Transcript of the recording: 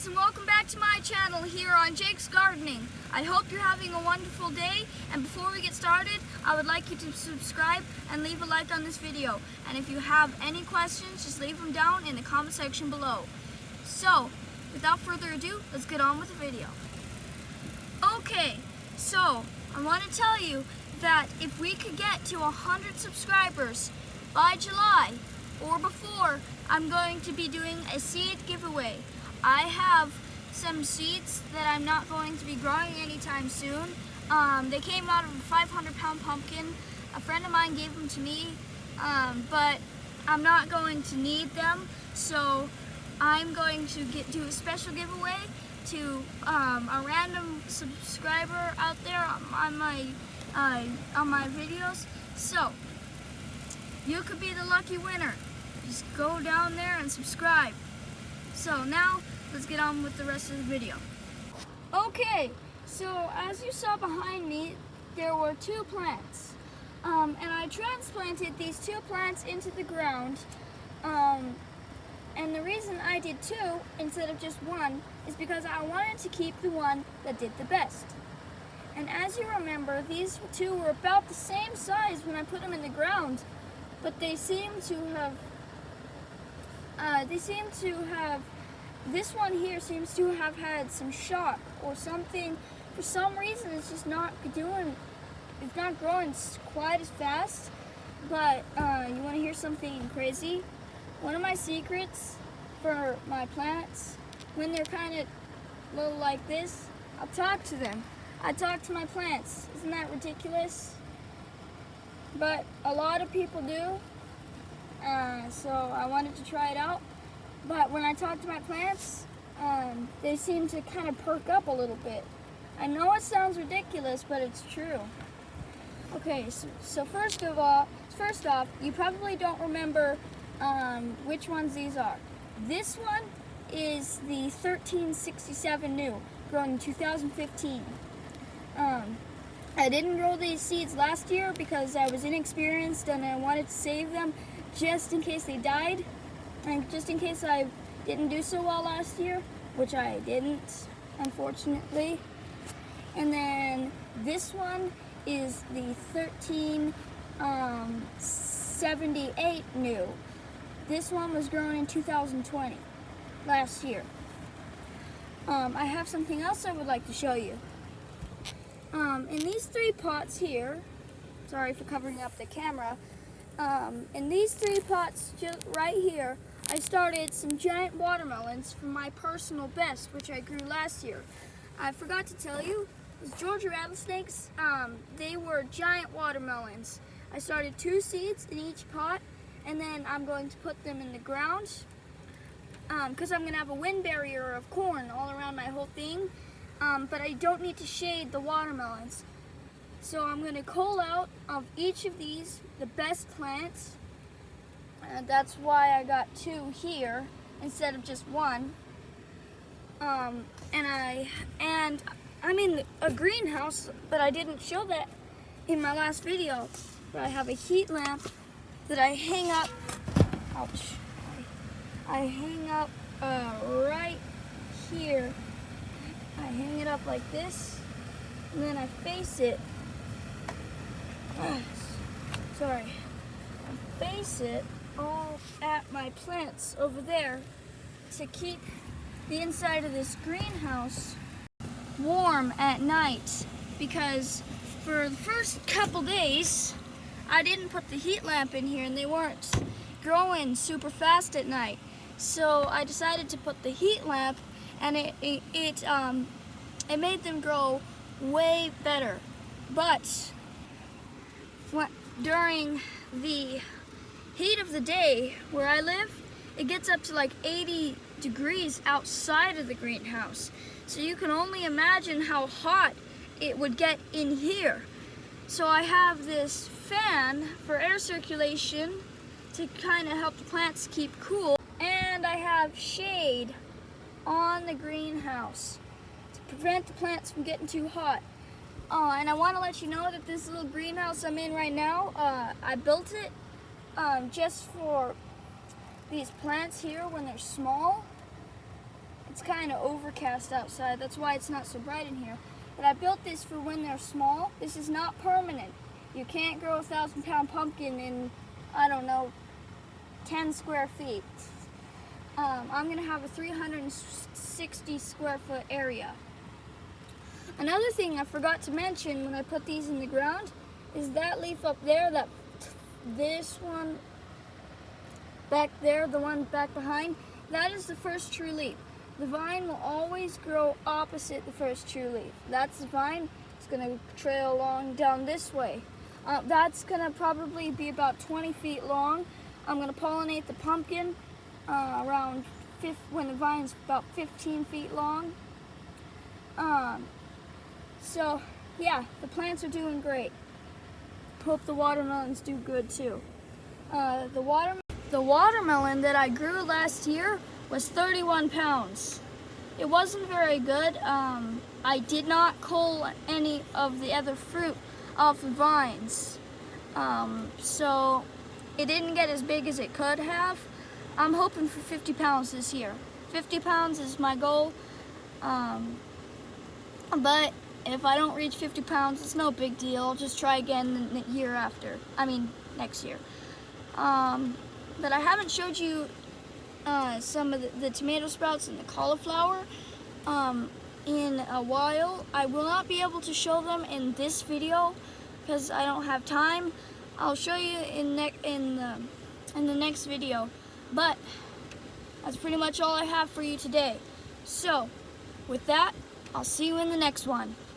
guys, and welcome back to my channel here on Jake's Gardening. I hope you're having a wonderful day, and before we get started, I would like you to subscribe and leave a like on this video. And if you have any questions, just leave them down in the comment section below. So, without further ado, let's get on with the video. Okay, so I want to tell you that if we could get to 100 subscribers by July or before, I'm going to be doing a seed giveaway. I have some seeds that I'm not going to be growing anytime soon. They came out of a 500-pound pumpkin. A friend of mine gave them to me, but I'm not going to need them, so I'm going to do a special giveaway to a random subscriber out there on my videos. So you could be the lucky winner. Just go down there and subscribe. So now let's get on with the rest of the video. Okay, so as you saw behind me, there were two plants, and I transplanted these two plants into the ground. And the reason I did two instead of just one is because I wanted to keep the one that did the best. And as you remember, these two were about the same size when I put them in the ground, but they seem to have, this one here seems to have had some shock or something. For some reason, it's just not growing quite as fast. But you want to hear something crazy? One of my secrets for my plants, when they're kind of little like this, I'll talk to them. I talk to my plants. Isn't that ridiculous? But a lot of people do. So I wanted to try it out. But when I talk to my plants, they seem to kind of perk up a little bit. I know it sounds ridiculous, but it's true. Okay, so first off, you probably don't remember which ones these are. This one is the 1367 new, grown in 2015. I didn't grow these seeds last year because I was inexperienced and I wanted to save them just in case they died, and just in case I didn't do so well last year, which I didn't, unfortunately. And then this one is the 1378 new. This one was grown in 2020, last year. I have something else I would like to show you. In these three pots here, sorry for covering up the camera, in these three pots just right here, I started some giant watermelons from my personal best, which I grew last year. I forgot to tell you, these Georgia rattlesnakes, they were giant watermelons. I started 2 seeds in each pot, and then I'm going to put them in the ground, because I'm going to have a wind barrier of corn all around my whole thing, but I don't need to shade the watermelons. So I'm going to cull out of each of these the best plants, and that's why I got 2 here instead of just 1. And I'm in a greenhouse, but I didn't show that in my last video. But I have a heat lamp that I hang up. Ouch! I hang up right here. I hang it up like this, and then I face it. Sorry. I face it all at my plants over there to keep the inside of this greenhouse warm at night, because for the first couple days I didn't put the heat lamp in here and they weren't growing super fast at night. So I decided to put the heat lamp, and it made them grow way better. But during the heat of the day where I live, it gets up to like 80 degrees outside of the greenhouse. So you can only imagine how hot it would get in here. So I have this fan for air circulation to kind of help the plants keep cool. And I have shade on the greenhouse to prevent the plants from getting too hot. And I want to let you know that this little greenhouse I'm in right now, I built it just for these plants here when they're small. it's kind of overcast outside. That's why it's not so bright in here. But I built this for when they're small. This is not permanent. You can't grow a 1,000-pound pumpkin in, I don't know, 10 square feet. I'm gonna have a 360 square foot area. Another thing I forgot to mention when I put these in the ground is that leaf up there, this one back there, the one back behind, that is the first true leaf. The vine will always grow opposite the first true leaf. That's the vine. It's gonna trail along down this way. That's gonna probably be about 20 feet long. I'm gonna pollinate the pumpkin when the vine's about 15 feet long. So yeah, the plants are doing great. Hope the watermelons do good too. The watermelon that I grew last year was 31 pounds. It wasn't very good. I did not cull any of the other fruit off the vines. So it didn't get as big as it could have. I'm hoping for 50 pounds this year. 50 pounds is my goal. But if I don't reach 50 pounds, it's no big deal. I'll just try again the year after. I mean, next year. But I haven't showed you some of the tomato sprouts and the cauliflower in a while. I will not be able to show them in this video because I don't have time. I'll show you in the next video. But that's pretty much all I have for you today. So with that, I'll see you in the next one.